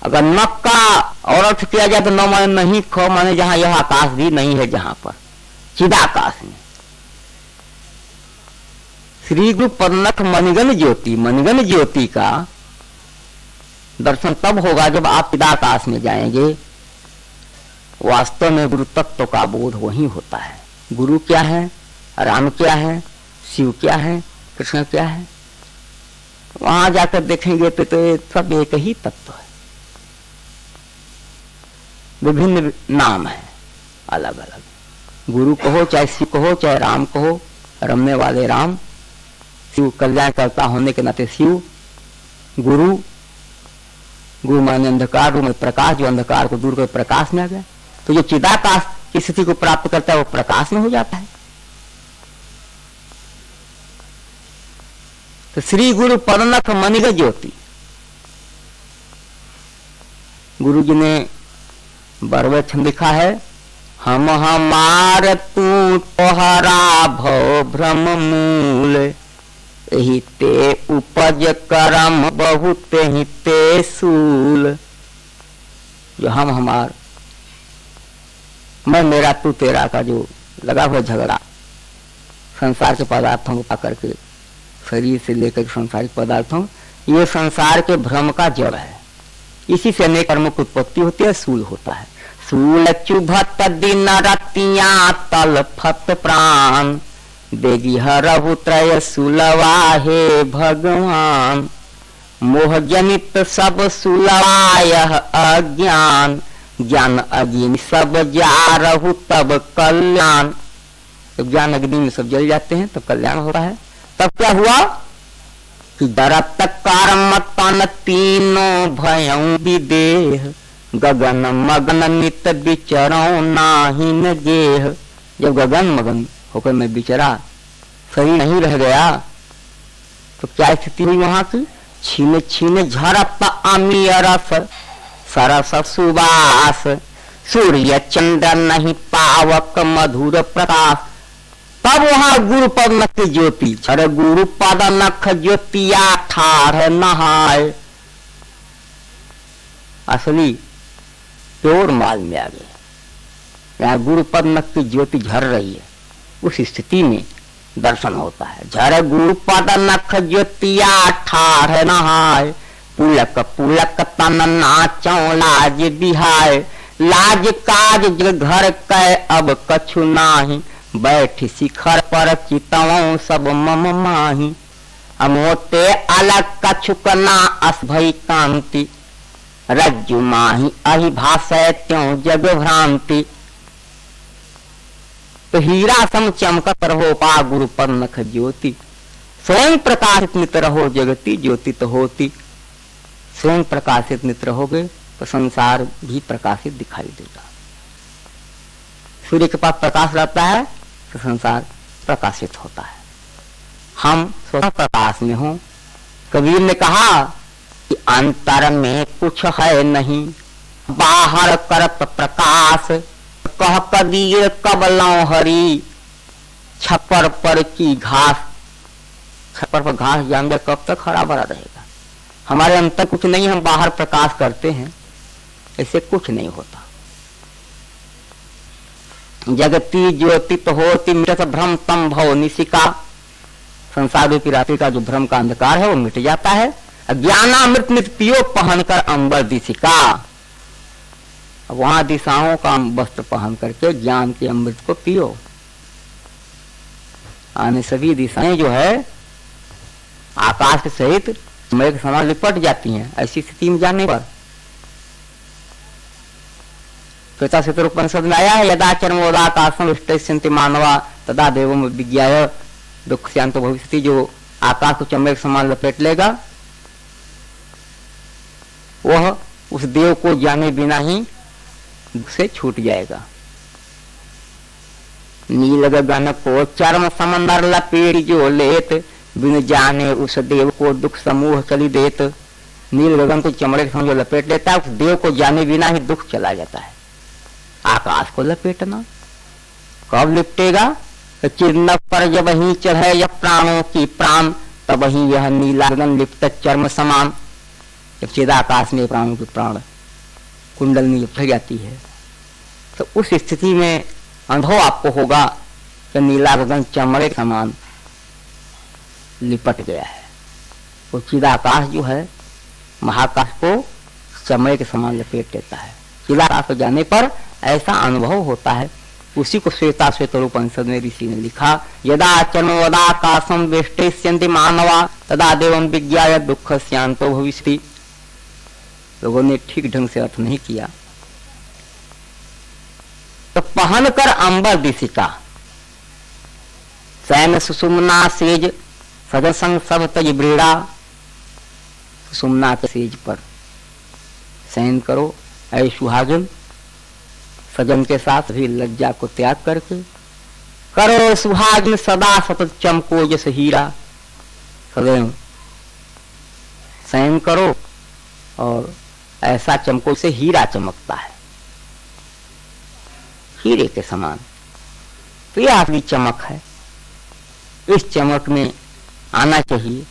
अगर नख का और अर्थ किया जाए तो न माने नहीं, ख माने जहां यह आकाश भी नहीं है, जहां पर चिदाकाश में श्री गुरु पदनख मणिगण ज्योति। मणिगण ज्योति का दर्शन तब होगा जब आप चिदाकाश में जाएंगे। वास्तव में गुरु तत्व का बोध वही होता है। गुरु क्या है, राम क्या है, शिव क्या है, कृष्ण क्या है, वहां जाकर देखेंगे तो सब एक ही तत्व है। विभिन्न नाम है अलग अलग। गुरु कहो चाहे शिव कहो चाहे राम कहो, रमने वाले राम, शिव कल्याण करता होने के नाते शिव। गुरु, गुरु माने अंधकार, रूप में प्रकाश, जो अंधकार को दूर कर प्रकाश में आ गया। तो जो चिदाकाश की स्थिति को प्राप्त करता है वो प्रकाश में हो जाता है। तो श्री गुरु पदनख मणिगण ज्योति, गुरु जी ने बरवचन लिखा है, हम हमार तू तोहरा भव भ्रम मूल, एहि ते उपज करम बहुत ही ते सूल। जो हम हमार, मैं मेरा तू तेरा का जो लगा हुआ झगड़ा संसार के पदार्थों को पकड़ के, शरीर से लेकर संसारिक पदार्थों, ये संसार के भ्रम का जड़ है। इसी से अनेक कर्मों की उत्पत्ति होती है, सूल होता है। सूल चुभत दिन रतिया तल फत प्राण, देगी हरहु त्रय सुलवा हे भगवान। मोह जनित सब सुलवाय अज्ञान, ज्ञान अग्नि सब जारहु तब कल्याण। जब ज्ञान अग्नि में सब जल जाते हैं तब कल्याण होता है। तब क्या हुआ कि दरत कारम तन तीनों भयं विदेह, गगन मगन नित विचरो नाही न गेह। जब गगन मगन होकर मैं विचरा, शरीर नहीं रह गया, तो क्या स्थिति हुई वहां की? छीन छीन झरत अमी रस, सरस सुबास, सूर्य चंद्र नहीं पावक मधुर प्रकाश। तब वहां गुरु पद नख ज्योति, अरे गुरु पद नख ज्योतिया ठाढ़ नहाय। असली प्योर माल में आ गए। यहाँ गुरु पद नख की ज्योति झर रही है, उस स्थिति में दर्शन होता है। झर गुरु पद नख ज्योतिया ठार नहाय, पुलक पुलक तन नाचो लाज बिहाय, लाज काज घर कै अब कछु नाही, बैठ शिखर पर चितवों सब मम माही, अमोटे अलग कछुक ना अस भई कांति, रज्जु माही अहि भाषय त्यों जग भ्रांति। तो हीरा सम चमकत रहो पा गुरु पर नख ज्योति, स्वयं प्रकाशित नित रहो जगती ज्योति तो होती। स्वयं प्रकाशित नित रहोगे तो संसार भी प्रकाशित दिखाई देगा। सूर्य के पास प्रकाश रहता है तो संसार प्रकाशित होता है। हम स्वतः प्रकाश में हो। कबीर ने कहा कि अंतर में कुछ है नहीं, बाहर करत प्रकाश, कह कबीर कबलों हरी, छप्पर पर की घास। छप्पर पर घास जानवर कब तक हरा भरा रहेगा। हमारे अंतर कुछ नहीं, हम बाहर प्रकाश करते हैं, ऐसे कुछ नहीं होता। जगती ज्योति तो होती मिटत भ्रम तम भव निशिका, संसार रूपी रात्रि का जो भ्रम का अंधकार है वो मिट जाता है। ज्ञानामृत नित पियो पहन कर अंबर दिशिका, वहां दिशाओं का वस्त्र पहन करके ज्ञान के अमृत को पियो। आने सभी दिशाएं जो है आकाश के सहित मेघ समान लिपट जाती हैं। ऐसी स्थिति में जाने पर उपनिषद में आया है, यदा चरमोदाकाशम विष्टस्यन्ति मानवा तदा देवम विज्ञाय दुख शांत भविष्यति। जो आकाश को चमड़े के समान लपेट लेगा वह उस देव को जाने बिना ही दुख से छूट जाएगा। नील गगन को चरम समंदर लपेट जो लेत, बिन जाने उस देव को दुख समूह चली देत। नील गगन को चमड़े के समान जो लपेट लेता है उस देव को जाने बिना ही दुख चला जाता है। आकाश को लपेटना कब लिपटेगा? चिन्ह पर जब ही चढ़े यह प्राणों की प्राण, तब ही यह नीला गगन लिप्त चर्म समान। जब चिदाकाश में प्राणों की प्राण कुंडलनी लिपट जाती है तो उस स्थिति में अनुभव आपको होगा कि नीला गगन चमड़े के समान लिपट गया है। वो चिदाकाश जो है महाकाश को चमड़े के समान लपेट देता है। चिदाकाश को जाने पर ऐसा अनुभव होता है। उसी को श्वेता श्वेतरूपनिषद में ऋषि ने लिखा, यदा चर्मोदाकाशम वेष्टिष्यन्ति मानवा तदा देवं विज्ञाय दुख शांतो भविष्यति। लोगों ने ठीक ढंग से अर्थ नहीं किया। तो पहन कर अंबर दिशिका, सैन सुषुम्ना सेज सजन संग सब तज ब्रीड़ा। सुषुम्ना के सेज पर शयन करो ऐ सुहागिन, सजन के साथ भी लज्जा को त्याग करके करो सुहागिन सदा सतत चमको जैसे हीरा। सदैव शयन करो और ऐसा चमको से हीरा चमकता है, हीरे के समान। तो यह असली चमक है। इस चमक में आना चाहिए।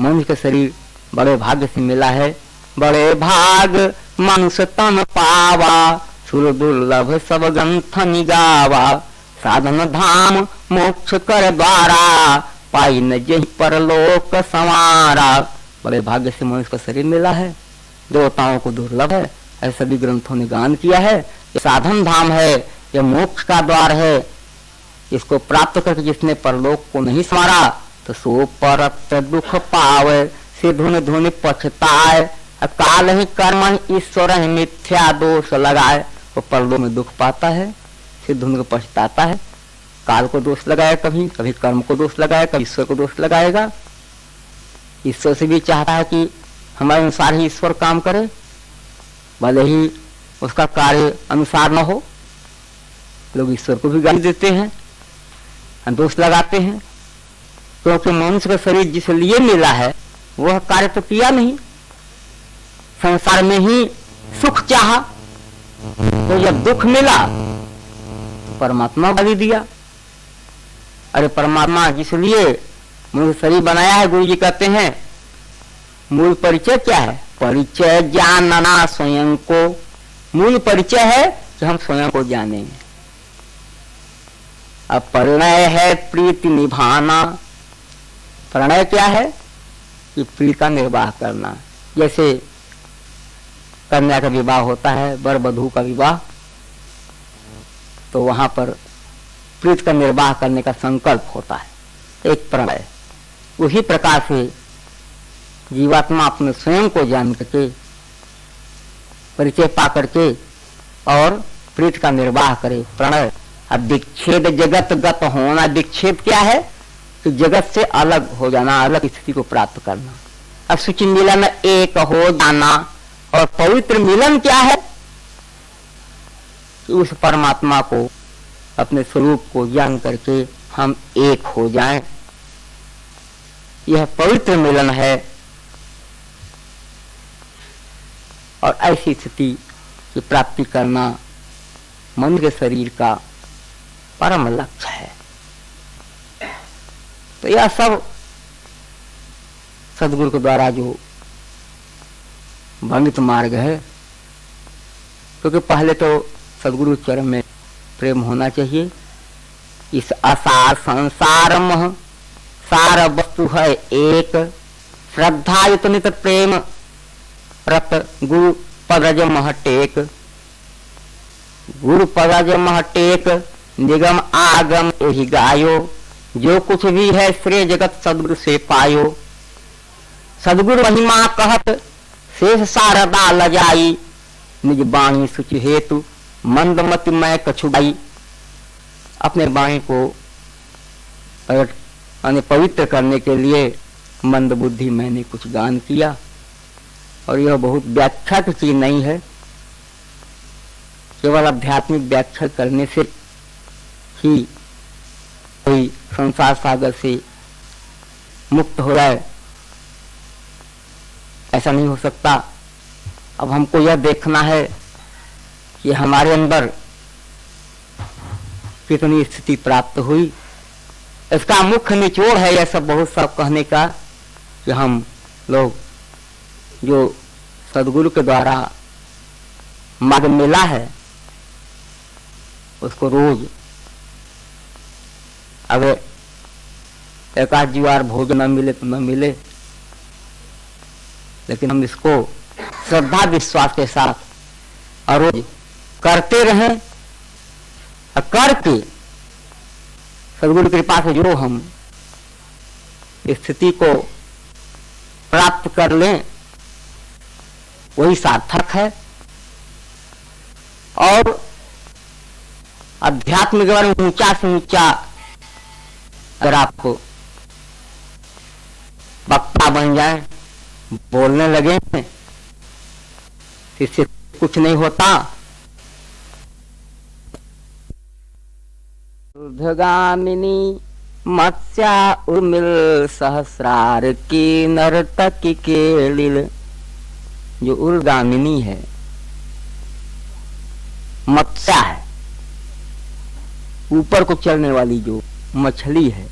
मनुष्य का शरीर बड़े भाग्य से मिला है। बड़े भाग मनुष्य तन पावा, सुर दुर्लभ सब ग्रंथ निगावा। साधन धाम मोक्ष कर द्वारा, पाई न जही परलोक संवारा। बड़े भाग्य से मनुष्य का शरीर मिला है, देवताओं को दुर्लभ है, ऐसे सभी ग्रंथों ने गान किया है। ये साधन धाम है, यह मोक्ष का द्वार है। इसको प्राप्त करके जिसने परलोक को नहीं संवारा तो सो परत दुख पावे, से धुन धुन पछताए। काल ही कर्म ईश्वर ही मिथ्या दोष लगाए। वो परलोक में दुख पाता है, से धुन को पछताता है। काल को दोष लगाए, कभी कभी कर्म को दोष लगाए, कभी ईश्वर को दोष लगाएगा। ईश्वर से भी चाहता है कि हमारे अनुसार ही ईश्वर काम करे, भले ही उसका कार्य अनुसार न हो। लोग ईश्वर को भी गाली देते हैं, दोष लगाते हैं, क्योंकि मनुष्य का शरीर जिस लिए मिला है वह कार्य तो किया नहीं। संसार में ही सुख चाहा, तो जब दुख मिला तो परमात्मा गाली दिया। अरे परमात्मा जिस लिए मनुष्य शरीर बनाया है, गुरु जी कहते हैं मूल परिचय क्या है? परिचय जानना स्वयं को। मूल परिचय है कि हम स्वयं को जानें। अब परिणय है प्रीति निभाना। प्रणय क्या है कि प्रीति का निर्वाह करना। जैसे कन्या का विवाह होता है, वर वधू का विवाह, तो वहां पर प्रीति का निर्वाह करने का संकल्प होता है, एक प्रणय। उसी प्रकार से जीवात्मा अपने स्वयं को जान करके, परिचय पा करके और प्रीति का निर्वाह करे, प्रणय। अब विच्छेद जगत गत होना। विच्छेद क्या है कि जगत से अलग हो जाना, अलग स्थिति को प्राप्त करना। अब शुचि मिलन एक हो जाना। और पवित्र मिलन क्या है कि उस परमात्मा को, अपने स्वरूप को जान करके हम एक हो जाएं। यह पवित्र मिलन है। और ऐसी स्थिति की प्राप्ति करना मनुष्य के शरीर का परम लक्ष्य है। तो यह सब सदगुरु के द्वारा जो वर्णित मार्ग है, क्योंकि पहले तो सदगुरु चरण में प्रेम होना चाहिए। इस असार संसार मह सार वस्तु है एक। श्रद्धा युत प्रेम रत गुरु पदज मह टेक। गुरु पदज मह टेक निगम आगम यही गायो। जो कुछ भी है श्रेय जगत सदगुरु से पायो। सदगुरु महिमा कहत शेष शारदा लजाई। निज बाणी सुचि हेतु मंदमति मैं कछुआई। अपने बाणी को पवित्र करने के लिए मंद बुद्धि मैंने कुछ गान किया। और यह बहुत व्याख्या की चीज नहीं है। केवल आध्यात्मिक व्याख्या करने से ही कोई संसार सागर से मुक्त हो जाए, ऐसा नहीं हो सकता। अब हमको यह देखना है कि हमारे अंदर कितनी स्थिति प्राप्त हुई। इसका मुख्य निचोड़ है यह सब बहुत सब कहने का कि हम लोग जो सदगुरु के द्वारा मार्ग मिला है उसको रोज अगर एक आध जीवार भोजन न मिले तो न मिले, लेकिन हम इसको श्रद्धा विश्वास के साथ और रोज करते रहें। और करके सदगुरु की कृपा से जो हम स्थिति को प्राप्त कर लें वही सार्थक है। और अध्यात्म के बारे में ऊंचा से ऊंचा अगर आपको वक्ता बन जाए, बोलने लगे, इससे कुछ नहीं होता। ऊर्ध्वगामिनी मत्स्या उर्मिल सहस्रार की नर्तकी के लील। जो ऊर्ध्वगामिनी है, मत्स्या है, ऊपर को चलने वाली जो मछली है,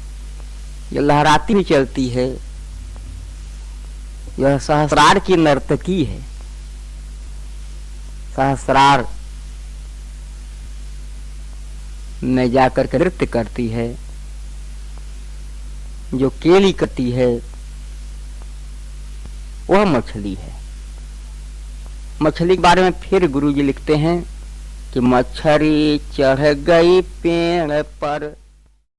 ये लहराती भी चलती है। यह सहस्रार की नर्तकी है। सहस्रार में जाकर के नृत्य करती है। जो केली करती है वह मछली है। मछली के बारे में फिर गुरुजी लिखते हैं कि मछली चढ़ गई पेड़ पर।